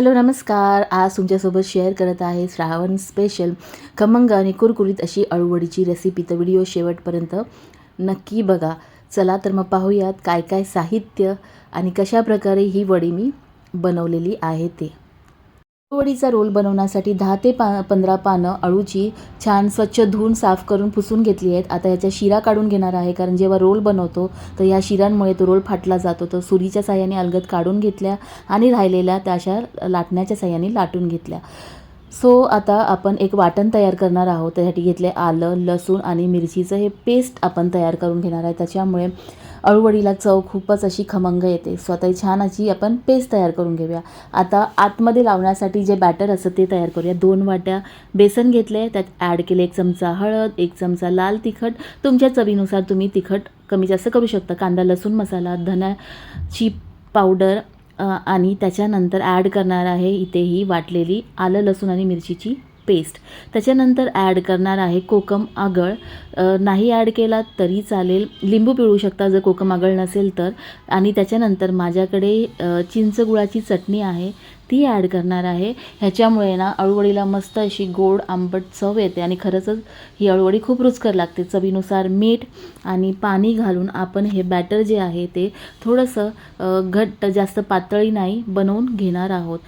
Hello नमस्कार. आज तुमच्यासोबत शेअर करत आहे श्रावण स्पेशल खमंग आणि कुरकुरीत अशी अळूवडीची रेसिपी. तर व्हिडिओ शेवटपर्यंत नक्की बघा. चला तर मग पाहूयात काय काय साहित्य आणि कशा प्रकारे ही वडी मी बनवलेली आहे ते. वडीचा रोल बनवण्यासाठी 10 ते 15 पानं अळूची छान स्वच्छ धुवून साफ करून पुसून घेतली आहेत. आता याच्या शिरा काढून घेणार आहे, कारण जेव्हा रोल बनवतो तर या शिरांमुळे तो रोल फाटला जातो. तर सुरीच्या साहाय्याने अलगद काढून घेतल्या आणि राहिलेल्या त्या अशा लाटण्याच्या साहाय्याने लाटून घेतल्या. सो आता आपण एक वाटण तयार करणार आहोत. त्यासाठी घेतले आलं, लसूण आणि मिरचीचं हे पेस्ट आपण तयार करून घेणार आहे. त्याच्यामुळे अळूवडीला चव खूपच अशी खमंग येते. स्वतः छान अशी आपण पेस्ट तयार करून घेऊया. आता आतमध्ये लावण्यासाठी जे बॅटर असतं ते तयार करूया. 2 वाट्या बेसन घेतले, त्यात ॲड केले 1 चमचा हळद, 1 चमचा लाल तिखट, तुमच्या चवीनुसार तुम्ही तिखट कमी जास्त करू शकता. कांदा लसूण मसाला, धन्याची पावडर आणि त्याच्यानंतर ॲड करणार आहे इथे ही वाटलेली आलं लसूण आणि मिरचीची पेस्ट. त्याच्यानंतर ॲड करणार आहे कोकम आगळ. नाही ॲड केला तरी चालेल, लिंबू पिळू शकता जर कोकम आगळ नसेल तर. आणि त्याच्यानंतर माझ्याकडे चिंचगुळाची चटणी आहे ती ॲड करणार आहे. ह्याच्यामुळे ना अळूवडीला मस्त अशी गोड आंबट चव येते आणि खरंच ही अळूवडी खूप रुचकर लागते. चवीनुसार मीठ आणि पाणी घालून आपण हे बॅटर जे आहे ते थोडंसं घट्ट, जास्त पातळी नाही बनवून घेणार आहोत.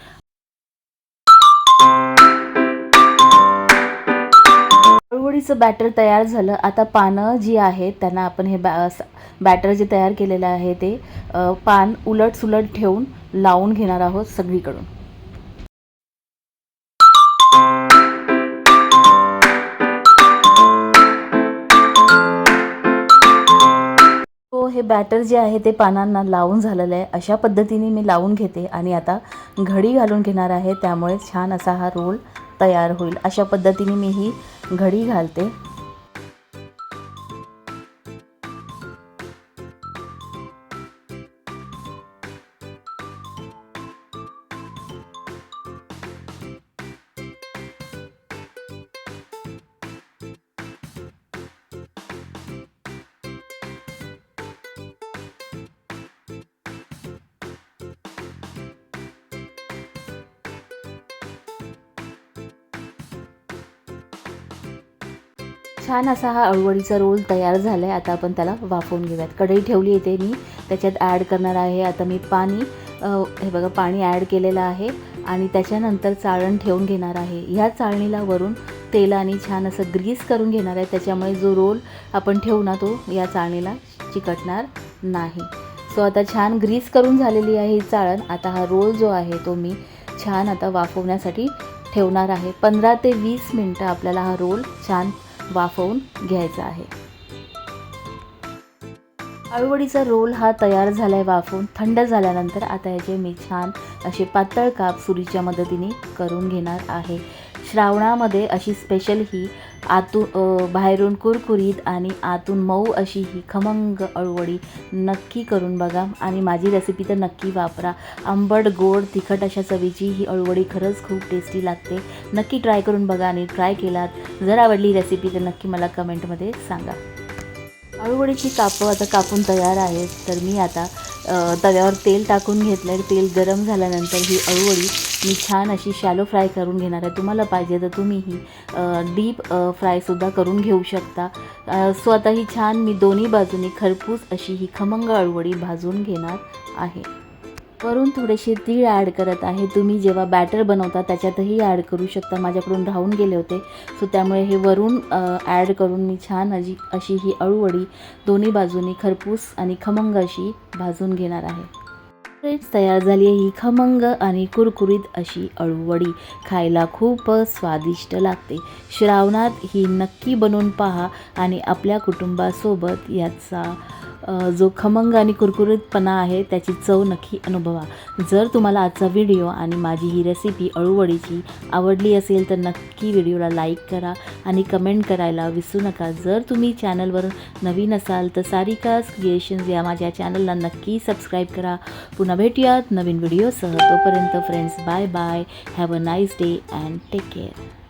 अळूवडीचं बॅटर तयार झालं. आता पानं जी आहेत त्यांना आपण हे बॅटर जे तयार केलेलं आहे ते पान उलट सुलट ठेवून लावून घेणार आहोत सगळीकडून. हे बॅटर जे आहे ते पानांना लावून झालेलं आहे. अशा पद्धतीने मी लावून घेते आणि आता घडी घालून घेणार आहे. त्यामुळे छान असा हा रोल तयार होईल. अशा पद्धतीने मी ही घडी घालते. छान असा हा अळूवडीचा रोल तयार झाला आहे. आता आपण त्याला वाफवून घेऊयात. कढई ठेवली येते मी, त्याच्यात ॲड करणार आहे आता मी पाणी. हे बघा पाणी ॲड केलेलं आहे आणि त्याच्यानंतर चाळण ठेवून घेणार आहे. ह्या चाळणीला वरून तेलाने छान असं ग्रीस करून घेणार आहे. त्याच्यामुळे जो रोल आपण ठेवू ना तो या चाळणीला चिकटणार नाही. सो आता छान ग्रीस करून झालेली आहे ही चाळण. आता हा रोल जो आहे तो मी छान आता वाफवण्यासाठी ठेवणार आहे. 15 ते 20 मिनटं आपल्याला हा रोल छान वाफवून घ्यायचा आहे. अळूवडीचा रोल हा तयार झाला आहे वाफवून. थंड झाल्यानंतर आता याचे मी छान असे पातळ काप सुरीच्या मदतीने करून घेणार आहे. श्रावणामध्ये अशी स्पेशल ही बाहेरून कुरकुरीत आणि आतून मऊ अशी ही खमंग अळूवडी नक्की करून बघा आणि माझी रेसिपी तर नक्की वापरा. आंबट गोड तिखट अशा चवीची ही अळूवडी खरंच खूप टेस्टी लागते. नक्की ट्राय करून बघा आणि ट्राय केलात जर आवडली रेसिपी तर नक्की मला कमेंटमध्ये सांगा. अळूवडीची कापं आता कापून तयार आहेत. तर मी आता तव्यावर तेल टाकून घेतलं आहे. तेल गरम झाल्यानंतर ही अळूवडी मी छान अशी शॅलो फ्राय करून घेणार आहे. तुम्हाला पाहिजे तर तुम्ही ही डीप फ्रायसुद्धा करून घेऊ शकता. सो आता ही छान मी दोन्ही बाजूनी खरपूस अशी ही खमंग अळूवडी भाजून घेणार आहे. वरून थोडेसे तीळ ॲड करत आहे. तुम्ही जेव्हा बॅटर बनवता त्याच्यातही ॲड करू शकता. माझ्याकडून राहून गेले होते सो त्यामुळे हे वरून ॲड करून मी छान अशी ही अळूवडी दोन्ही बाजूनी खरपूस आणि खमंग अशी भाजून घेणार आहे. तयार झाली आहे ही खमंग आणि कुरकुरीत अशी अळूवडी. खायला खूप स्वादिष्ट लागते. श्रावणात ही नक्की बनवून पहा आणि आपल्या कुटुंबासोबत याचा जो खमंग आणि कुरकुरीतपणा आहे त्याची चव नक्की अनुभवा. जर तुम्हाला आजचा व्हिडिओ आणि माझी ही रेसिपी अळूवडीची आवडली असेल तर नक्की व्हिडिओला लाईक करा आणि कमेंट करायला विसरू नका. जर तुम्ही चॅनलवर नवीन असाल तर सारिकाज क्रिएशन्स या माझ्या चॅनलला नक्की सबस्क्राईब करा. पुन्हा भेटूयात नवीन व्हिडिओसह. तोपर्यंत friends bye bye. Have a nice day and take care.